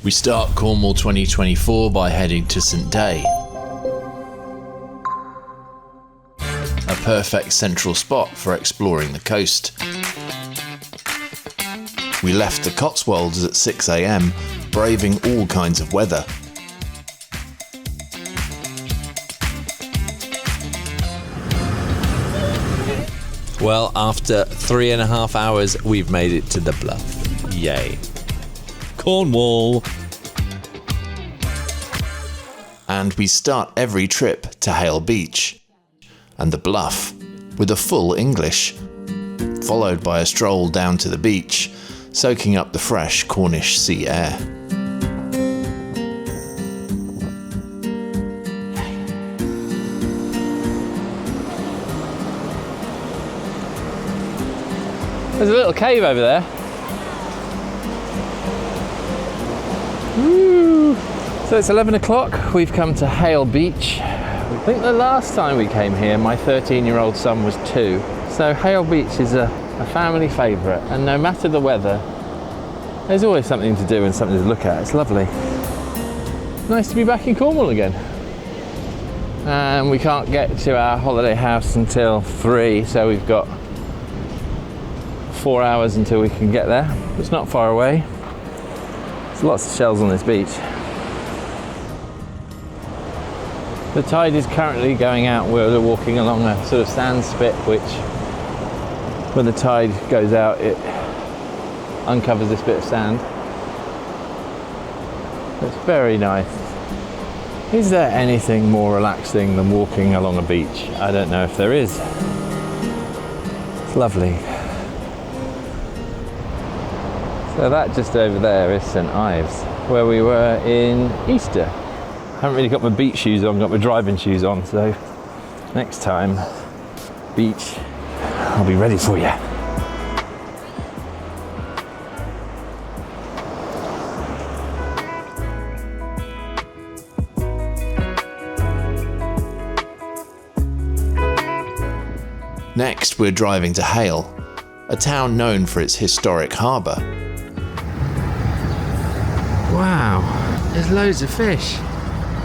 We start Cornwall 2024 by heading to St Day, a perfect central spot for exploring the coast. We left the Cotswolds at 6 a.m, braving all kinds of weather. Well, after 3.5 hours, we've made it to the Bluff. Yay. Cornwall! And we start every trip to Hayle Beach and the Bluff with a full English, followed by a stroll down to the beach, soaking up the fresh Cornish sea air. There's a little cave over there. Woo. So it's 11 o'clock, we've come to Hayle Beach. I think the last time we came here, my 13-year-old son was 2. So Hayle Beach is a family favourite, and no matter the weather, there's always something to do and something to look at. It's lovely. Nice to be back in Cornwall again. And we can't get to our holiday house until 3, so we've got 4 hours until we can get there. It's not far away. There's lots of shells on this beach. The tide is currently going out. We're walking along a sort of sand spit, which when the tide goes out, it uncovers this bit of sand. It's very nice. Is there anything more relaxing than walking along a beach? I don't know if there is. It's lovely. So that just over there is St Ives, where we were in Easter. I haven't really got my beach shoes on, got my driving shoes on, so next time, beach, I'll be ready for you. Next, we're driving to Hayle, a town known for its historic harbour. Wow, there's loads of fish.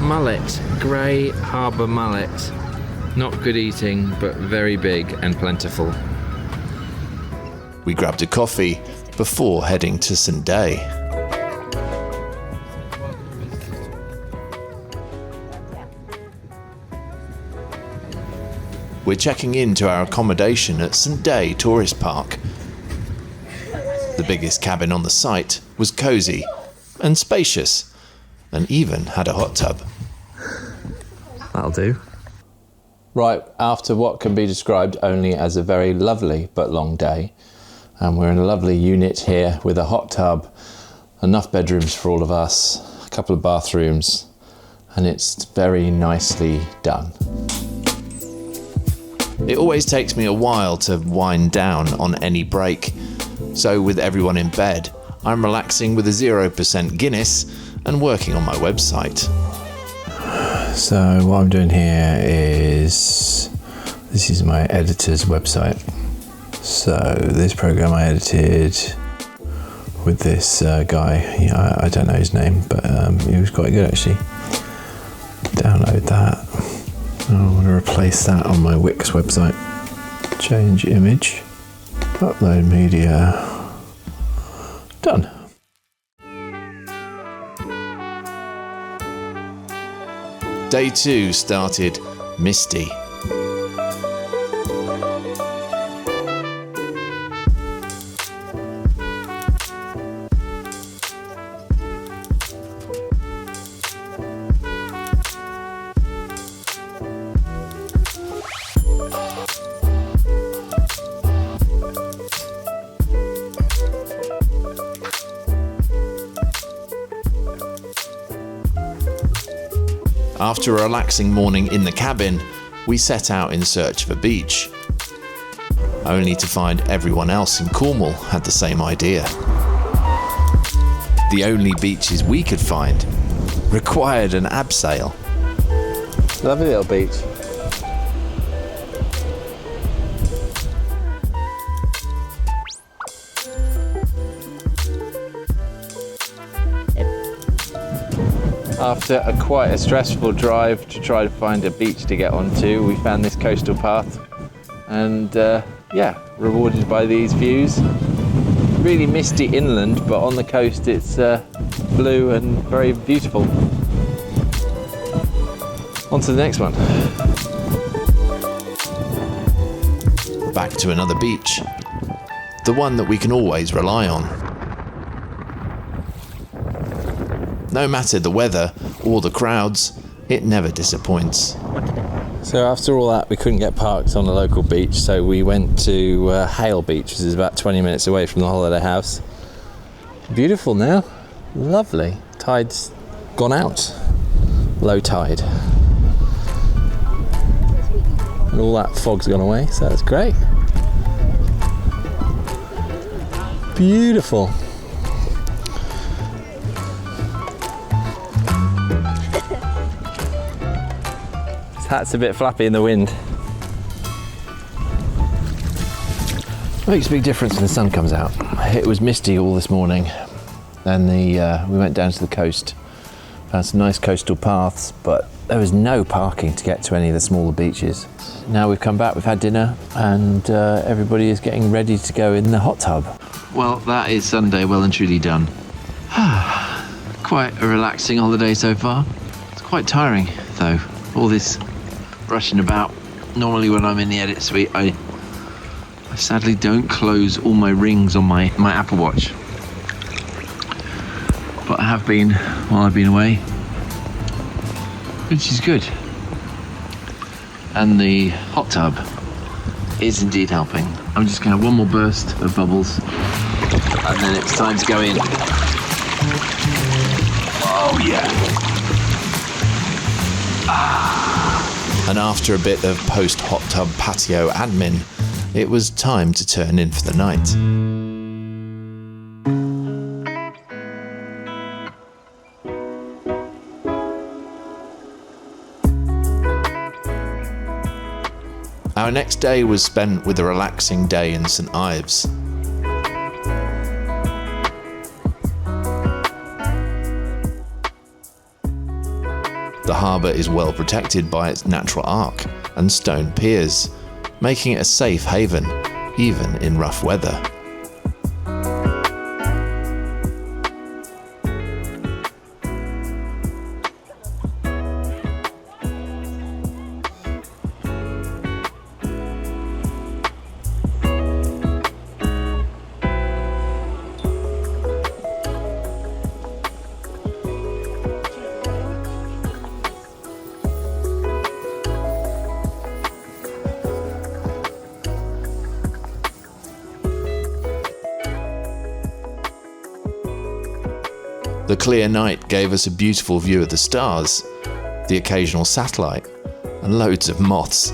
Mullet, grey harbour mullet. Not good eating, but very big and plentiful. We grabbed a coffee before heading to St Day. We're checking into our accommodation at St Day Tourist Park. The biggest cabin on the site was cosy and spacious, and even had a hot tub. That'll do. Right, after what can be described only as a very lovely but long day, and we're in a lovely unit here with a hot tub, enough bedrooms for all of us, a couple of bathrooms, and it's very nicely done. It always takes me a while to wind down on any break, so with everyone in bed, I'm relaxing with a 0% Guinness and working on my website. So what I'm doing here is, this is my editor's website. So this program I edited with this guy, I don't know his name, but he was quite good actually. Download that. I want to replace that on my Wix website. Change image, upload media, done. Day 2 started misty. After a relaxing morning in the cabin, we set out in search of a beach, only to find everyone else in Cornwall had the same idea. The only beaches we could find required an abseil. Lovely little beach. After quite a stressful drive to try to find a beach to get onto, we found this coastal path and yeah, rewarded by these views. Really misty inland, but on the coast it's blue and very beautiful. On to the next one. Back to another beach, the one that we can always rely on. No matter the weather or the crowds, it never disappoints. So after all that, we couldn't get parked on a local beach, so we went to Hayle Beach, which is about 20 minutes away from the holiday house. Beautiful now, lovely. Tide's gone out, low tide. And all that fog's gone away, so that's great. Beautiful. This hat's a bit flappy in the wind. Makes a big difference when the sun comes out. It was misty all this morning. Then we went down to the coast, found some nice coastal paths, but there was no parking to get to any of the smaller beaches. Now we've come back, we've had dinner, and everybody is getting ready to go in the hot tub. Well, that is Sunday well and truly done. Quite a relaxing holiday so far. It's quite tiring though, all this rushing about. Normally when I'm in the edit suite, I sadly don't close all my rings on my Apple Watch. But I have been while I've been away, which is good. And the hot tub is indeed helping. I'm just going to have one more burst of bubbles and then it's time to go in. Oh yeah! And after a bit of post-hot tub patio admin, it was time to turn in for the night. Our next day was spent with a relaxing day in St Ives. The harbour is well protected by its natural arc and stone piers, making it a safe haven, even in rough weather. The clear night gave us a beautiful view of the stars, the occasional satellite, and loads of moths.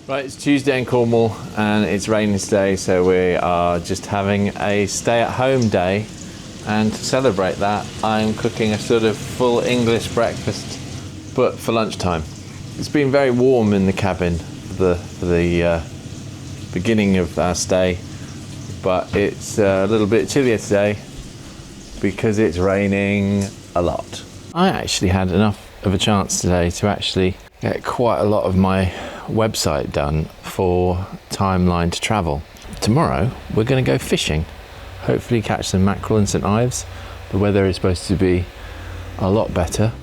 Right, it's Tuesday in Cornwall and it's raining today, so we are just having a stay-at-home day, and to celebrate that I'm cooking a sort of full English breakfast but for lunchtime. It's been very warm in the cabin for the beginning of our stay, but it's a little bit chillier today because it's raining a lot. I actually had enough of a chance today to actually get quite a lot of my website done for Timeline to Travel. Tomorrow we're going to go fishing, hopefully catch some mackerel in St Ives. The weather is supposed to be a lot better.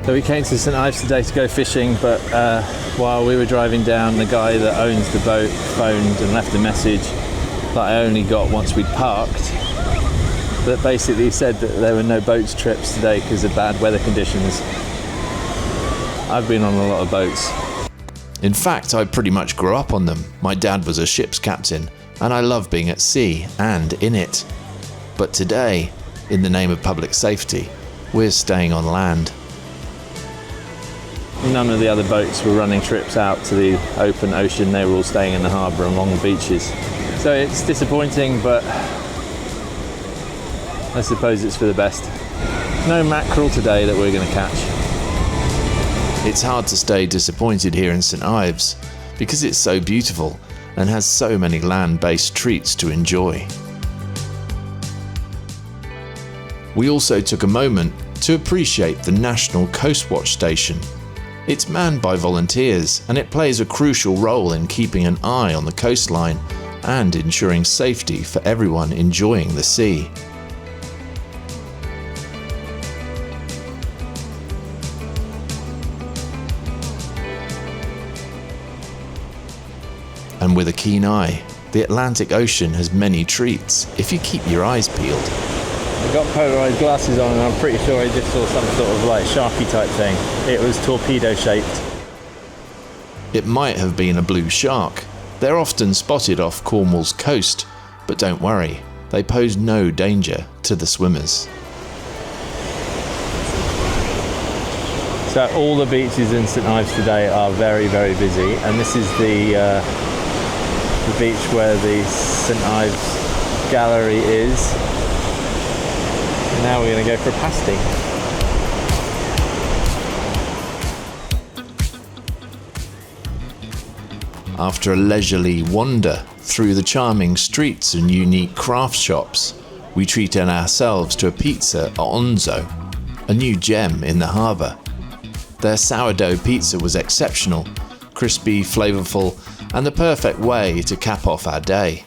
So we came to St Ives today to go fishing, but while we were driving down, the guy that owns the boat phoned and left a message that I only got once we'd parked, that basically said that there were no boats trips today because of bad weather conditions. I've been on a lot of boats. In fact, I pretty much grew up on them. My dad was a ship's captain, and I love being at sea and in it. But today, in the name of public safety, we're staying on land. None of the other boats were running trips out to the open ocean. They were all staying in the harbour along the beaches. So it's disappointing, but I suppose it's for the best. No mackerel today that we're going to catch. It's hard to stay disappointed here in St Ives because it's so beautiful and has so many land-based treats to enjoy. We also took a moment to appreciate the National Coast Watch Station. It's manned by volunteers and it plays a crucial role in keeping an eye on the coastline and ensuring safety for everyone enjoying the sea. And with a keen eye, the Atlantic Ocean has many treats if you keep your eyes peeled. I got polarized glasses on and I'm pretty sure I just saw some sort of like sharky type thing. It was torpedo shaped. It might have been a blue shark. They're often spotted off Cornwall's coast, but don't worry, they pose no danger to the swimmers. So all the beaches in St Ives today are very, very busy, and this is the beach where the St Ives Gallery is. Now we're going to go for a pasty. After a leisurely wander through the charming streets and unique craft shops, we treated ourselves to a pizza at Onzo, a new gem in the harbour. Their sourdough pizza was exceptional, crispy, flavourful, and the perfect way to cap off our day.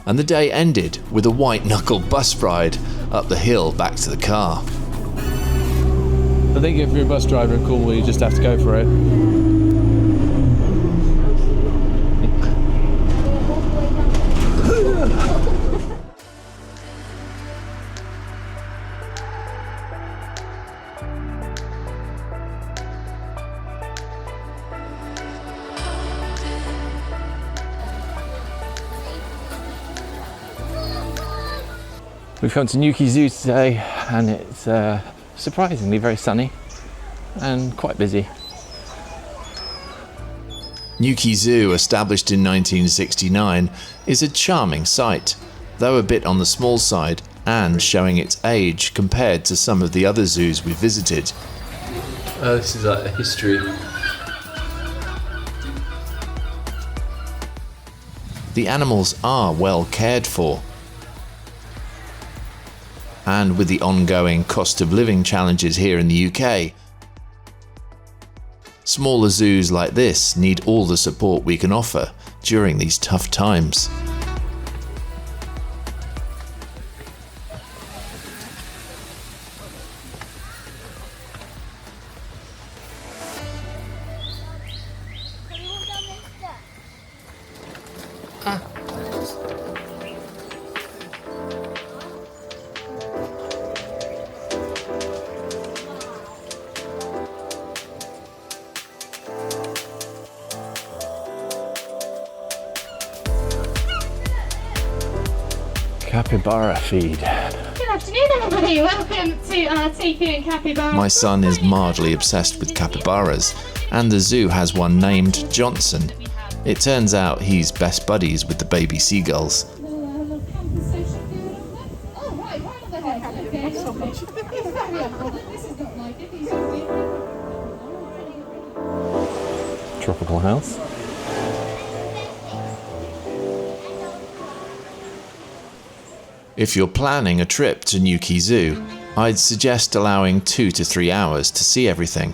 And the day ended with a white-knuckle bus ride up the hill back to the car. I think if you're a bus driver in Cornwall, you just have to go for it. We've come to Newquay Zoo today and it's surprisingly very sunny and quite busy. Newquay Zoo, established in 1969, is a charming site, though a bit on the small side and showing its age compared to some of the other zoos we visited. Oh, this is like a history. The animals are well cared for. And with the ongoing cost of living challenges here in the UK, smaller zoos like this need all the support we can offer during these tough times. Capybara feed. Good afternoon, everybody. Welcome to our Tiku and Capybara. My son is mildly obsessed with capybaras, and the zoo has one named Johnson. It turns out he's best buddies with the baby seagulls. Tropical house. If you're planning a trip to Newquay Zoo, I'd suggest allowing 2 to 3 hours to see everything.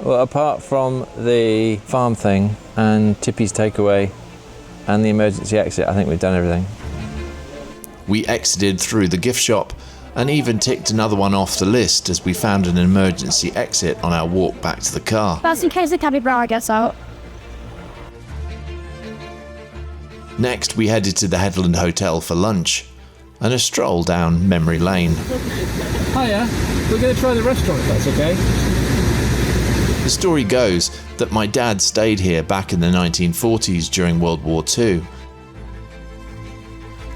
Well, apart from the farm thing and Tippy's takeaway and the emergency exit, I think we've done everything. We exited through the gift shop and even ticked another one off the list as we found an emergency exit on our walk back to the car. That's in case the capybara gets out. Next, we headed to the Headland Hotel for lunch and a stroll down memory lane. Hiya, we're going to try the restaurant if that's okay. The story goes that my dad stayed here back in the 1940s during World War II.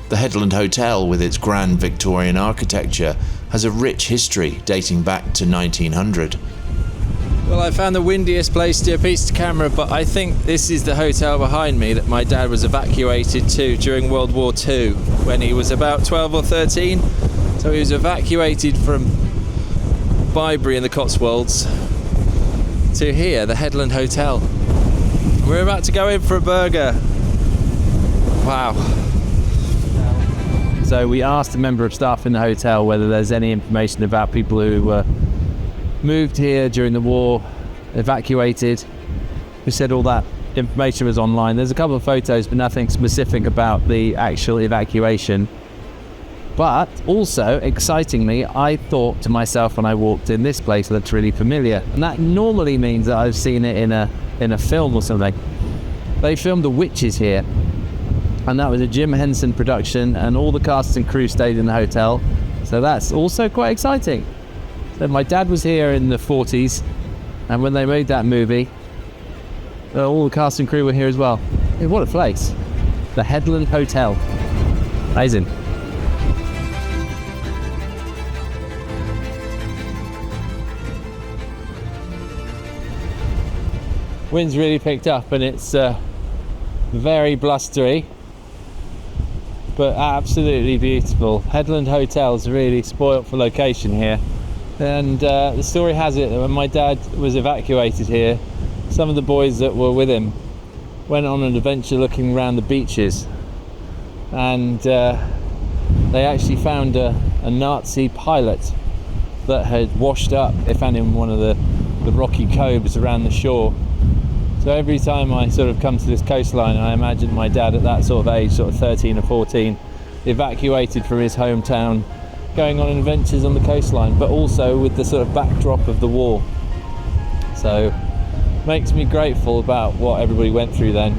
The Headland Hotel, with its grand Victorian architecture, has a rich history dating back to 1900. Well, I found the windiest place to do a pizza camera, but I think this is the hotel behind me that my dad was evacuated to during World War II when he was about 12 or 13. So he was evacuated from Bybury in the Cotswolds to here, the Headland Hotel. We're about to go in for a burger. Wow. So we asked a member of staff in the hotel whether there's any information about people who moved here during the war, evacuated. We said all that information was online. There's a couple of photos, but nothing specific about the actual evacuation. But also, excitingly, I thought to myself when I walked in, this place looks really familiar. And that normally means that I've seen it in a film or something. They filmed The Witches here. And that was a Jim Henson production, and all the cast and crew stayed in the hotel. So that's also quite exciting. So my dad was here in the 40s, and when they made that movie, all the cast and crew were here as well. Hey, what a place. The Headland Hotel. Amazing. Wind's really picked up and it's very blustery, but absolutely beautiful. Headland Hotel's really spoilt for location here. And the story has it that when my dad was evacuated here, some of the boys that were with him went on an adventure looking around the beaches, and they actually found a Nazi pilot that had washed up. They found him in one of the rocky coves around the shore. So every time I sort of come to this coastline, I imagine my dad at that sort of age, sort of 13 or 14, evacuated from his hometown, going on adventures on the coastline, but also with the sort of backdrop of the war. So makes me grateful about what everybody went through then.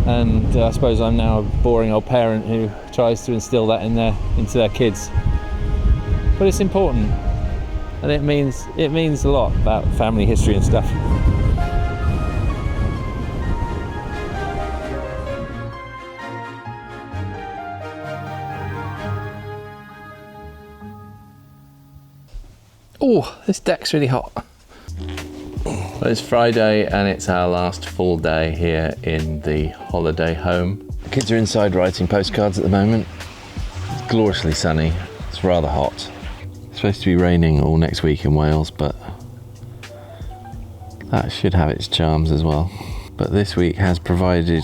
And I suppose I'm now a boring old parent who tries to instill that into their kids. But it's important, and it means a lot about family history and stuff. Oh, this deck's really hot. Well, it's Friday and it's our last full day here in the holiday home. The kids are inside writing postcards at the moment. It's gloriously sunny. It's rather hot. It's supposed to be raining all next week in Wales, but that should have its charms as well. But this week has provided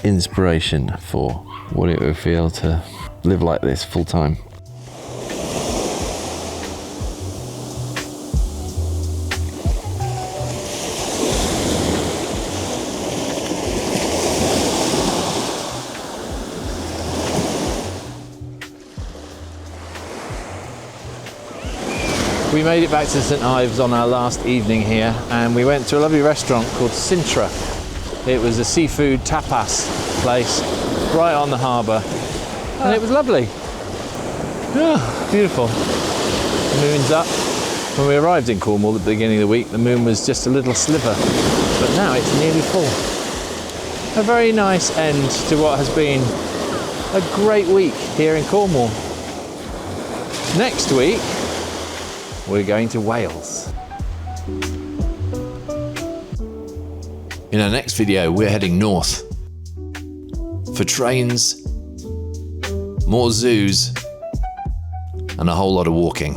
inspiration for what it would feel to live like this full time. We made it back to St Ives on our last evening here, and we went to a lovely restaurant called Sintra. It was a seafood tapas place right on the harbour, and it was lovely. Oh, beautiful. The moon's up. When we arrived in Cornwall at the beginning of the week, the moon was just a little sliver, but now it's nearly full. A very nice end to what has been a great week here in Cornwall. Next week, we're going to Wales. In our next video, we're heading north for trains, more zoos, and a whole lot of walking.